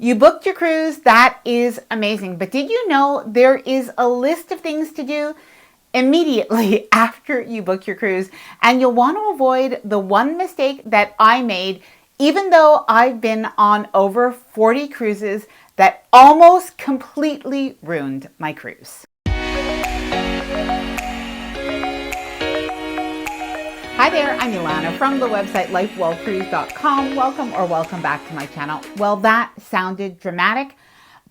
You booked your cruise. That is amazing. But did you know there is a list of things to do immediately after you book your cruise? And you'll want to avoid the one mistake that I made, even though I've been on over 40 cruises, that almost completely ruined my cruise. Hi there, I'm Ilana from the website lifewallcruise.com. Welcome back to my channel. Well, that sounded dramatic,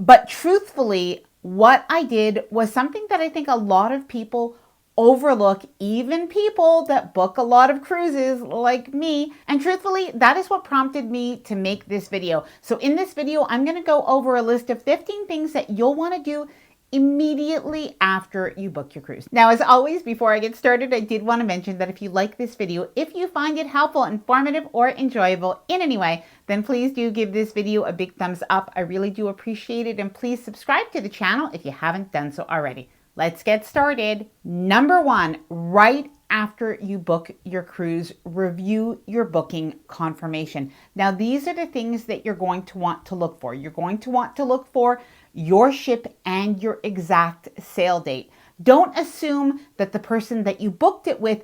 but truthfully, what I did was something that I think a lot of people overlook, even people that book a lot of cruises like me. And truthfully, that is what prompted me to make this video. So in this video, I'm going to go over a list of 15 things that you'll want to do immediately after you book your cruise. Now, as always, before I get started, I did want to mention that if you like this video, if you find it helpful, informative, or enjoyable in any way, then please do give this video a big thumbs up. I really do appreciate it. And please subscribe to the channel if you haven't done so already. Let's get started. Number one, right after you book your cruise, review your booking confirmation. Now, these are the things that you're going to want to look for. You're going to want to look for your ship and your exact sail date. Don't assume that the person that you booked it with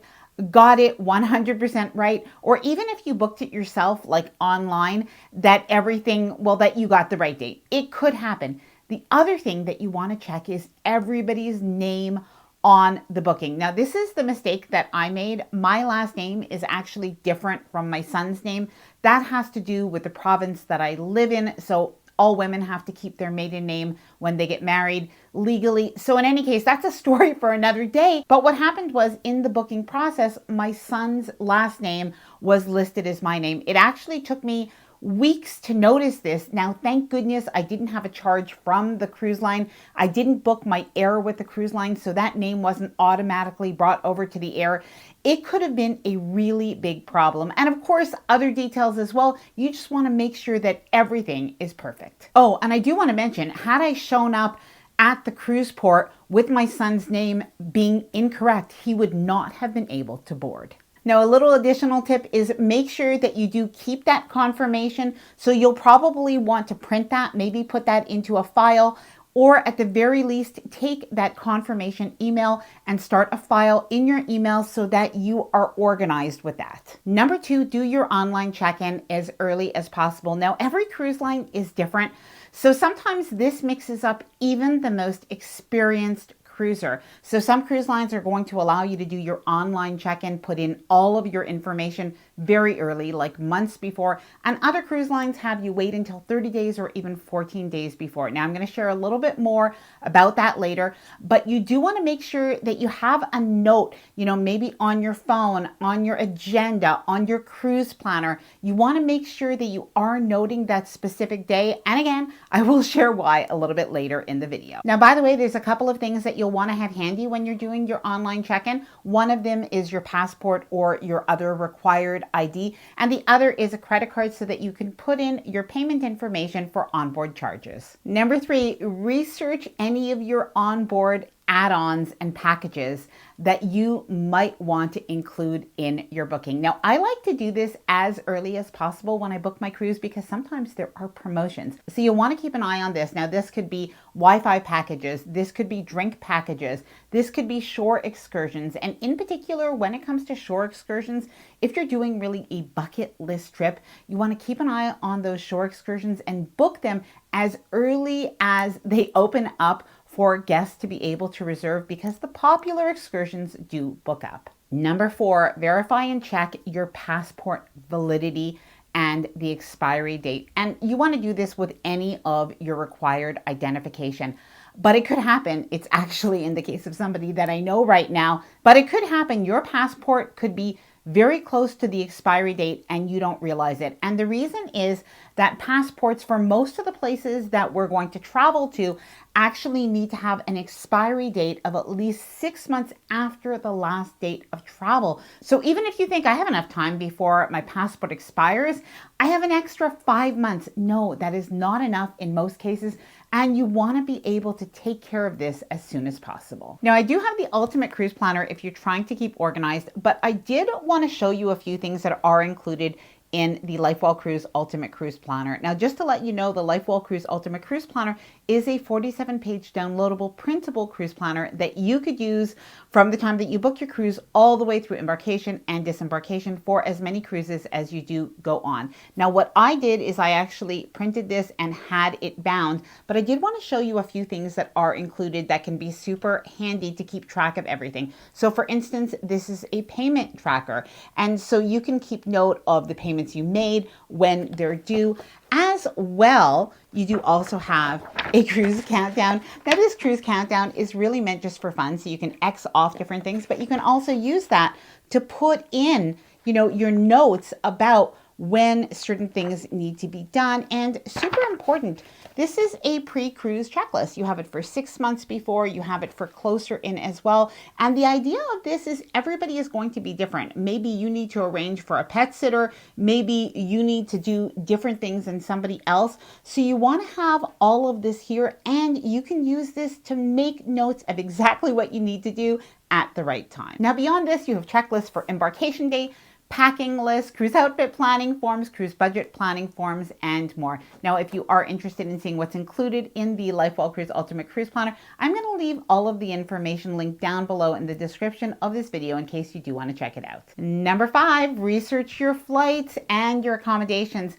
got it 100% right, or even if you booked it yourself, like online, that that you got the right date. It could happen. The other thing that you want to check is everybody's name on the booking. Now, this is the mistake that I made. My last name is actually different from my son's name. That has to do with the province that I live in. So all women have to keep their maiden name when they get married legally. So in any case, that's a story for another day. But what happened was, in the booking process, my son's last name was listed as my name. It actually took me weeks to notice this. Now, thank goodness I didn't have a charge from the cruise line. I didn't book my air with the cruise line, so that name wasn't automatically brought over to the air. It could have been a really big problem. And of course, other details as well. You just want to make sure that everything is perfect. Oh, and I do want to mention, had I shown up at the cruise port with my son's name being incorrect, he would not have been able to board. Now, a little additional tip is make sure that you do keep that confirmation. So you'll probably want to print that, maybe put that into a file, or at the very least, take that confirmation email and start a file in your email so that you are organized with that. Number two, do your online check-in as early as possible. Now, every cruise line is different, so sometimes this mixes up even the most experienced cruiser. So some cruise lines are going to allow you to do your online check-in, put in all of your information very early, like months before, and other cruise lines have you wait until 30 days or even 14 days before. Now, I'm going to share a little bit more about that later, but you do want to make sure that you have a note, maybe on your phone, on your agenda, on your cruise planner. You want to make sure that you are noting that specific day. And again, I will share why a little bit later in the video. Now, by the way, there's a couple of things that you'll want to have handy when you're doing your online check-in. One of them is your passport or your other required ID, and the other is a credit card so that you can put in your payment information for onboard charges. Number three, research any of your onboard add-ons and packages that you might want to include in your booking. Now, I like to do this as early as possible when I book my cruise because sometimes there are promotions. So you'll want to keep an eye on this. Now, this could be Wi-Fi packages, this could be drink packages, this could be shore excursions. And in particular, when it comes to shore excursions, if you're doing really a bucket list trip, you want to keep an eye on those shore excursions and book them as early as they open up for guests to be able to reserve, because the popular excursions do book up. Number four, verify and check your passport validity and the expiry date. And you want to do this with any of your required identification. But it could happen, it's actually in the case of somebody that I know right now, but it could happen your passport could be very close to the expiry date and you don't realize it. And the reason is that passports for most of the places that we're going to travel to actually need to have an expiry date of at least 6 months after the last date of travel. So even if you think I have enough time before my passport expires, I have an extra 5 months. No, that is not enough in most cases. And you want to be able to take care of this as soon as possible. Now, I do have the ultimate cruise planner if you're trying to keep organized, but I did want to show you a few things that are included in the Lifewall Cruise Ultimate Cruise Planner. Now, just to let you know, the Lifewall Cruise Ultimate Cruise Planner is a 47-page downloadable printable cruise planner that you could use from the time that you book your cruise all the way through embarkation and disembarkation for as many cruises as you do go on. Now, what I did is I actually printed this and had it bound, but I did want to show you a few things that are included that can be super handy to keep track of everything. So for instance, this is a payment tracker. And so you can keep note of the payments you made, when they're due. As well, you do also have a cruise countdown. Now, this cruise countdown is really meant just for fun, so you can X off different things, but you can also use that to put in, your notes about when certain things need to be done. And super important, this is a pre-cruise checklist. You have it for 6 months before, you have it for closer in as well. And the idea of this is everybody is going to be different. Maybe you need to arrange for a pet sitter. Maybe you need to do different things than somebody else. So you want to have all of this here, and you can use this to make notes of exactly what you need to do at the right time. Now, beyond this, you have checklists for embarkation day, packing list, cruise outfit planning forms, cruise budget planning forms, and more. Now, if you are interested in seeing what's included in the Lifewall Cruise Ultimate Cruise Planner, I'm going to leave all of the information linked down below in the description of this video in case you do want to check it out. Number 5, research your flights and your accommodations.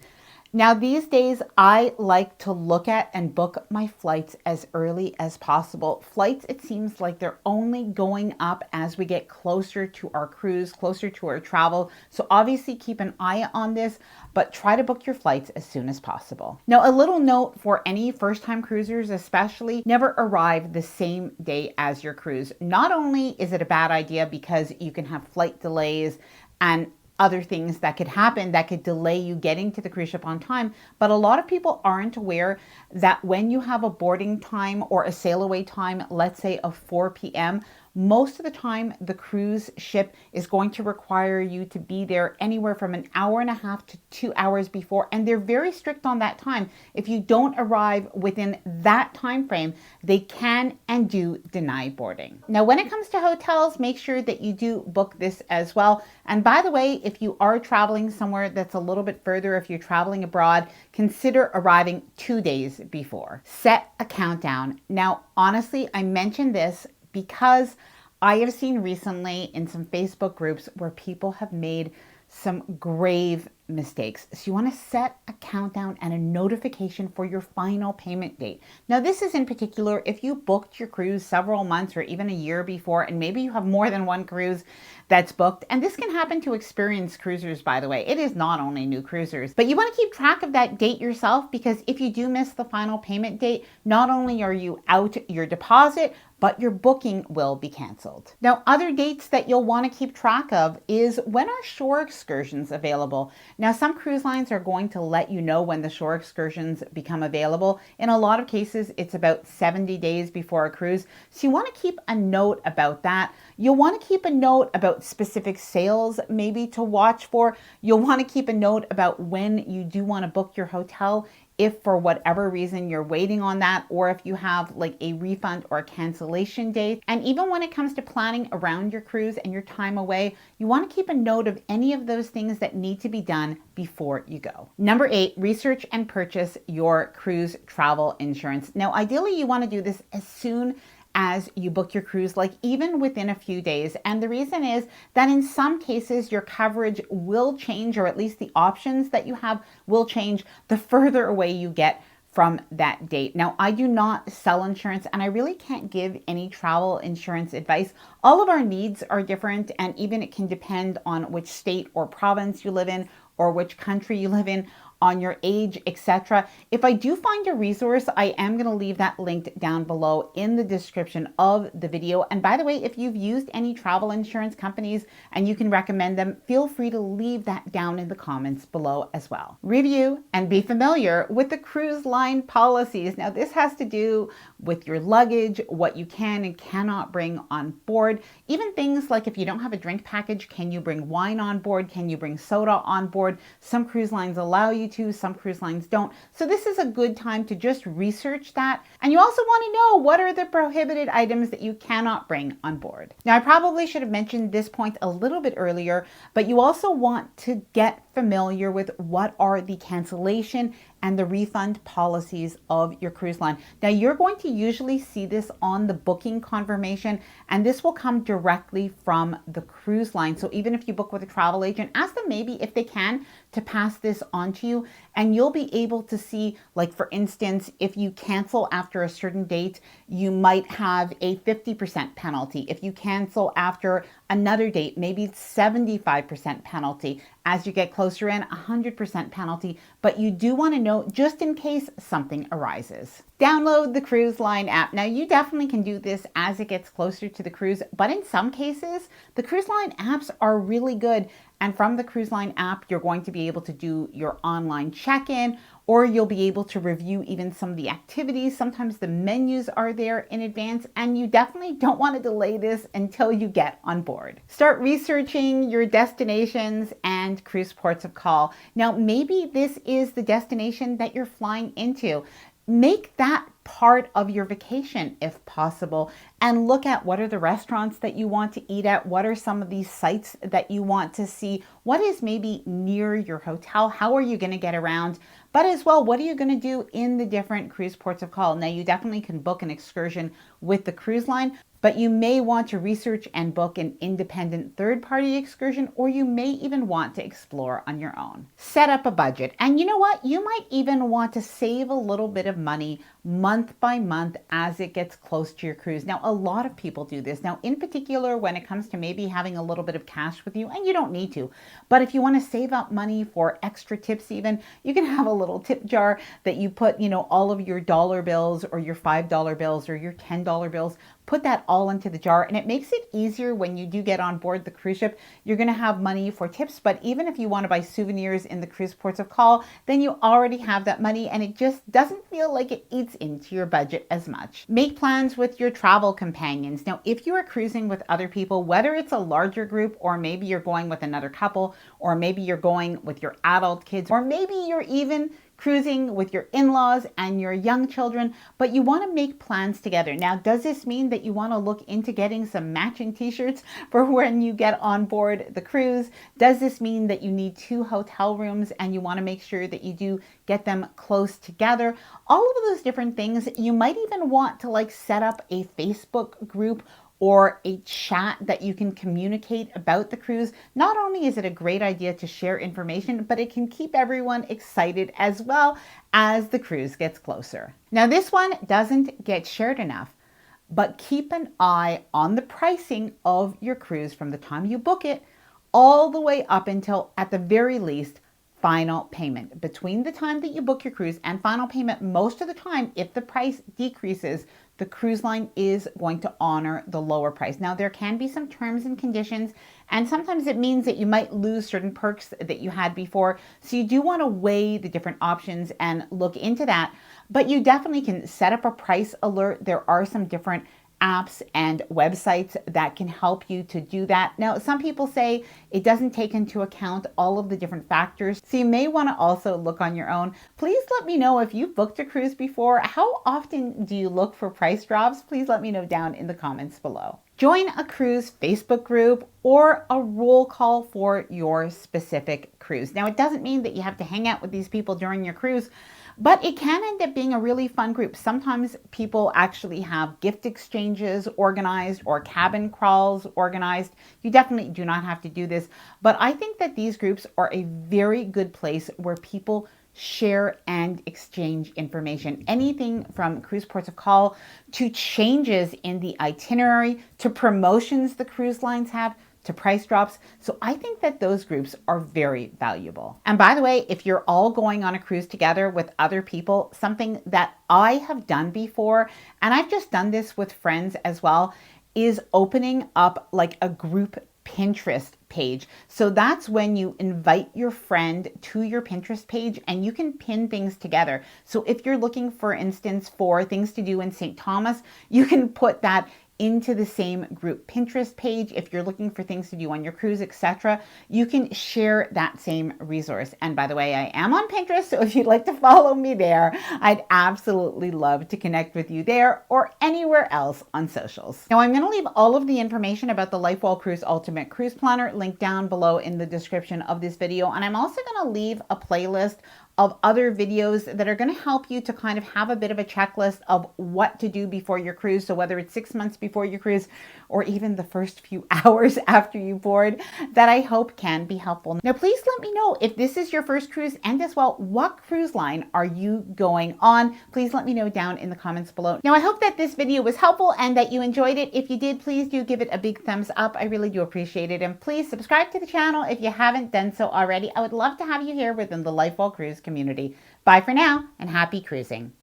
Now, these days, I like to look at and book my flights as early as possible. Flights, it seems like they're only going up as we get closer to our cruise, closer to our travel. So obviously keep an eye on this, but try to book your flights as soon as possible. Now, a little note for any first-time cruisers especially, never arrive the same day as your cruise. Not only is it a bad idea because you can have flight delays and other things that could happen that could delay you getting to the cruise ship on time. But a lot of people aren't aware that when you have a boarding time or a sail away time, let's say of 4 p.m., most of the time the cruise ship is going to require you to be there anywhere from an hour and a half to 2 hours before. And they're very strict on that time. If you don't arrive within that time frame, they can and do deny boarding. Now, when it comes to hotels, make sure that you do book this as well. And by the way, if you are traveling somewhere that's a little bit further, if you're traveling abroad, consider arriving 2 days before. Set a countdown. Now, honestly, I mentioned this because I have seen recently in some Facebook groups where people have made some grave mistakes. So you want to set a countdown and a notification for your final payment date. Now, this is in particular if you booked your cruise several months or even a year before, and maybe you have more than one cruise that's booked. And this can happen to experienced cruisers, by the way. It is not only new cruisers, but you want to keep track of that date yourself, because if you do miss the final payment date, not only are you out your deposit, but your booking will be canceled. Now, other dates that you'll want to keep track of is when are shore excursions available. Now, some cruise lines are going to let you know when the shore excursions become available. In a lot of cases, it's about 70 days before a cruise. So you want to keep a note about that. You'll want to keep a note about specific sales maybe to watch for. You'll want to keep a note about when you do want to book your hotel, if for whatever reason you're waiting on that, or if you have like a refund or a cancellation date. And even when it comes to planning around your cruise and your time away, you want to keep a note of any of those things that need to be done before you go. Number 8, research and purchase your cruise travel insurance. Now, ideally, you want to do this as soon as you book your cruise, like even within a few days. And the reason is that in some cases your coverage will change, or at least the options that you have will change the further away you get from that date. Now, I do not sell insurance and I really can't give any travel insurance advice. All of our needs are different, and even it can depend on which state or province you live in or which country you live in, on your age, etc. If I do find a resource, I am going to leave that linked down below in the description of the video. And by the way, if you've used any travel insurance companies and you can recommend them, feel free to leave that down in the comments below as well. Review and be familiar with the cruise line policies. Now, this has to do with your luggage, what you can and cannot bring on board. Even things like if you don't have a drink package, can you bring wine on board? Can you bring soda on board? Some cruise lines allow you to, some cruise lines don't. So this is a good time to just research that. And you also want to know what are the prohibited items that you cannot bring on board. Now, I probably should have mentioned this point a little bit earlier, but you also want to get familiar with what are the cancellation and the refund policies of your cruise line. Now, you're going to usually see this on the booking confirmation, and this will come directly from the cruise line. So even if you book with a travel agent, ask them maybe if they can to pass this on to you, and you'll be able to see, like for instance, if you cancel after a certain date, you might have a 50% penalty. If you cancel after another date, maybe it's 75% penalty. As you get closer in, 100% penalty, but you do want to know just in case something arises. Download the cruise line app. Now, you definitely can do this as it gets closer to the cruise, but in some cases, the cruise line apps are really good. And from the cruise line app, you're going to be able to do your online check-in, or you'll be able to review even some of the activities. Sometimes the menus are there in advance, and you definitely don't want to delay this until you get on board. Start researching your destinations and cruise ports of call. Now, maybe this is the destination that you're flying into. Make that part of your vacation if possible, and look at what are the restaurants that you want to eat at, what are some of these sites that you want to see, what is maybe near your hotel, how are you going to get around, but as well, what are you going to do in the different cruise ports of call. Now, you definitely can book an excursion with the cruise line, but you may want to research and book an independent third-party excursion, or you may even want to explore on your own. Set up a budget. And you know what? You might even want to save a little bit of money month by month as it gets close to your cruise. Now, a lot of people do this. Now, in particular, when it comes to maybe having a little bit of cash with you, and you don't need to, but if you want to save up money for extra tips even, you can have a little tip jar that you put, all of your dollar bills or your $5 bills or your $10 bills. Put that all into the jar, and it makes it easier when you do get on board the cruise ship. You're going to have money for tips, but even if you want to buy souvenirs in the cruise ports of call, then you already have that money, and it just doesn't feel like it eats into your budget as much. Make plans with your travel companions. Now, if you are cruising with other people, whether it's a larger group, or maybe you're going with another couple, or maybe you're going with your adult kids, or maybe you're even cruising with your in-laws and your young children, but you want to make plans together. Now, does this mean that you want to look into getting some matching t-shirts for when you get on board the cruise? Does this mean that you need 2 hotel rooms and you want to make sure that you do get them close together? All of those different things. You might even want to set up a Facebook group or a chat that you can communicate about the cruise. Not only is it a great idea to share information, but it can keep everyone excited as well as the cruise gets closer. Now, this one doesn't get shared enough, but keep an eye on the pricing of your cruise from the time you book it all the way up until, at the very least, final payment. Between the time that you book your cruise and final payment, most of the time, if the price decreases, the cruise line is going to honor the lower price. Now, there can be some terms and conditions, and sometimes it means that you might lose certain perks that you had before. So you do want to weigh the different options and look into that, but you definitely can set up a price alert. There are some different apps and websites that can help you to do that. Now, some people say it doesn't take into account all of the different factors, so you may want to also look on your own. Please let me know if you've booked a cruise before. How often do you look for price drops? Please let me know down in the comments below. Join a cruise Facebook group or a roll call for your specific cruise. Now, it doesn't mean that you have to hang out with these people during your cruise, but it can end up being a really fun group. Sometimes people actually have gift exchanges organized or cabin crawls organized. You definitely do not have to do this, but I think that these groups are a very good place where people share and exchange information. Anything from cruise ports of call to changes in the itinerary to promotions the cruise lines have to price drops. So I think that those groups are very valuable. And by the way, if you're all going on a cruise together with other people, something that I have done before, and I've just done this with friends as well, is opening up a group Pinterest page. So that's when you invite your friend to your Pinterest page and you can pin things together. So if you're looking, for instance, for things to do in St. Thomas, you can put that into the same group Pinterest page. If you're looking for things to do on your cruise, etc., you can share that same resource. And by the way, I am on Pinterest, so if you'd like to follow me there, I'd absolutely love to connect with you there or anywhere else on socials. Now, I'm going to leave all of the information about the Lifewall Cruise Ultimate Cruise Planner linked down below in the description of this video, and I'm also going to leave a playlist of other videos that are going to help you to kind of have a bit of a checklist of what to do before your cruise. So whether it's 6 months before your cruise or even the first few hours after you board, that I hope can be helpful. Now, please let me know if this is your first cruise, and as well, what cruise line are you going on? Please let me know down in the comments below. Now, I hope that this video was helpful and that you enjoyed it. If you did, please do give it a big thumbs up. I really do appreciate it. And please subscribe to the channel if you haven't done so already. I would love to have you here within the Lifewall Cruise community. Bye for now, and happy cruising.